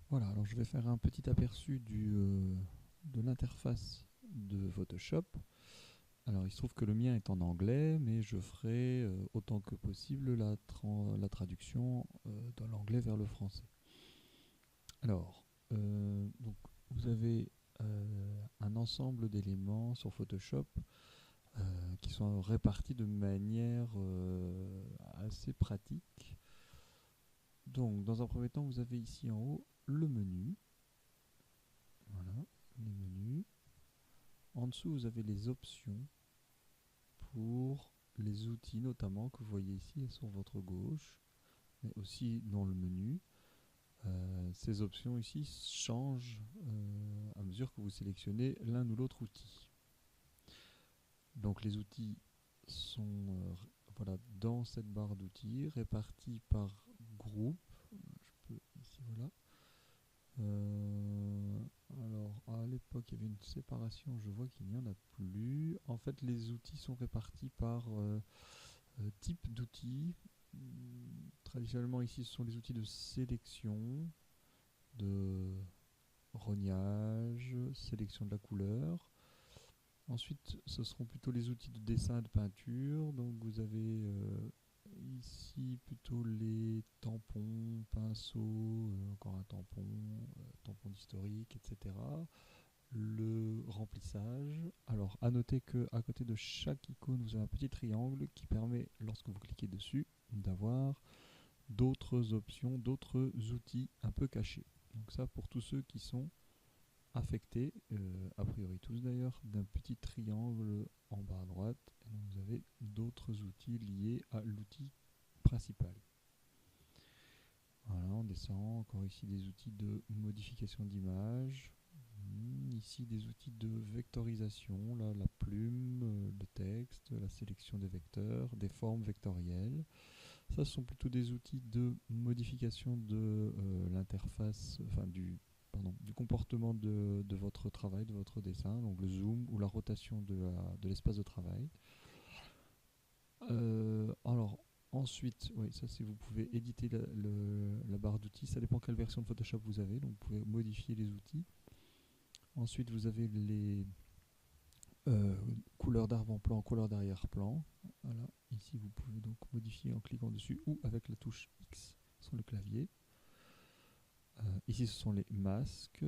Voilà, alors je vais faire un petit aperçu de l'interface de Photoshop. Alors il se trouve que le mien est en anglais, mais je ferai autant que possible la traduction de l'anglais vers le français. Alors, donc vous avez un ensemble d'éléments sur Photoshop qui sont répartis de manière assez pratique. Donc, dans un premier temps, vous avez ici en haut le menu. Voilà, les menus. En dessous, vous avez les options pour les outils, notamment, que vous voyez ici sur votre gauche, mais aussi dans le menu. Ces options ici changent à mesure que vous sélectionnez l'un ou l'autre outil. Donc les outils sont voilà, dans cette barre d'outils, répartis par groupe. Je peux ici, voilà. Alors à l'époque il y avait une séparation, je vois qu'il n'y en a plus. En fait les outils sont répartis par type d'outils. Traditionnellement ici ce sont les outils de sélection, de rognage, sélection de la couleur. Ensuite, ce seront plutôt les outils de dessin et de peinture. Donc vous avez ici plutôt les tampons, pinceaux, encore un tampon, tampon d'historique, etc. Le remplissage. Alors à noter qu'à côté de chaque icône, vous avez un petit triangle qui permet, lorsque vous cliquez dessus, d'avoir d'autres options, d'autres outils un peu cachés. Donc ça pour tous ceux qui sont affectés, a priori tous d'ailleurs, d'un petit triangle en bas à droite. Et donc vous avez d'autres outils liés à l'outil principal. Voilà, on descend, encore ici des outils de modification d'image. Ici des outils de vectorisation, là la plume, le texte, la sélection des vecteurs, des formes vectorielles. Ça, ce sont plutôt des outils de modification de l'interface, enfin du comportement de votre travail, de votre dessin, donc le zoom ou la rotation de l'espace de travail. Alors, ensuite, oui, ça c'est vous pouvez éditer la barre d'outils, ça dépend quelle version de Photoshop vous avez, donc vous pouvez modifier les outils. Ensuite, vous avez les couleurs d'avant-plan, couleurs d'arrière-plan. Voilà. Ici, vous pouvez donc modifier en cliquant dessus ou avec la touche X sur le clavier. Ici, ce sont les masques.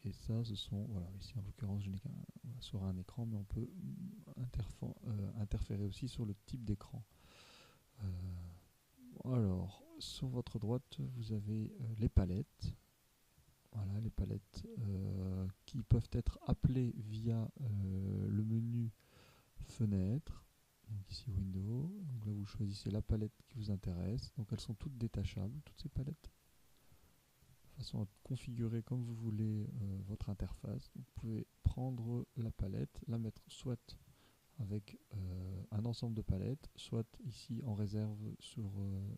Et ça, ce sont, voilà, ici en l'occurrence, je n'ai qu'un sur un écran, mais on peut interférer aussi sur le type d'écran. Alors, sur votre droite, vous avez les palettes. Voilà, les palettes qui peuvent être appelées via le menu fenêtre. Donc ici Windows. Donc là, vous choisissez la palette qui vous intéresse. Donc elles sont toutes détachables, toutes ces palettes. De façon à configurer comme vous voulez votre interface. Vous pouvez prendre la palette, la mettre soit avec un ensemble de palettes, soit ici en réserve sur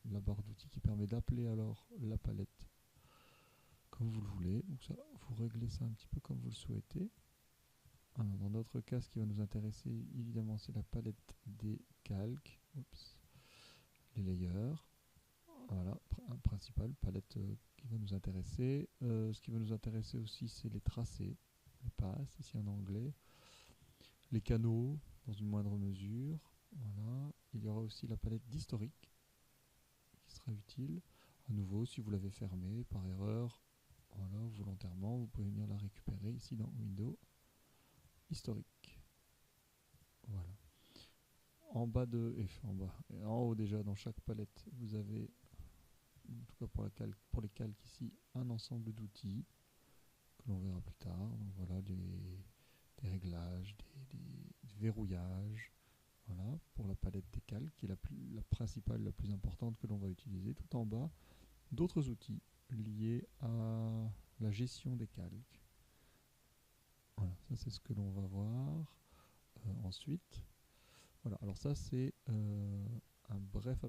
la barre d'outils qui permet d'appeler alors la palette comme vous le voulez. Donc ça, vous réglez ça un petit peu comme vous le souhaitez. Alors, dans notre cas, ce qui va nous intéresser, évidemment, c'est la palette des calques. Oups. Les layers. Voilà, un principal, palette qui va nous intéresser. Ce qui va nous intéresser aussi, c'est les tracés, les passes, ici en anglais. Les canaux, dans une moindre mesure. Voilà. Il y aura aussi la palette d'historique, qui sera utile. À nouveau, si vous l'avez fermée par erreur, voilà, volontairement, vous pouvez venir la récupérer ici dans Windows, historique. Voilà. En bas en bas, et en haut déjà, dans chaque palette, vous avez, en tout cas pour les calques ici, un ensemble d'outils que l'on verra plus tard. Donc voilà, des réglages, des verrouillages. Voilà, pour la palette des calques, qui est la principale, la plus importante que l'on va utiliser. Tout en bas, d'autres outils liés à la gestion des calques. Voilà, ça c'est ce que l'on va voir ensuite. Voilà, alors ça c'est un bref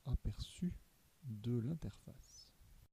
aperçu de l'interface.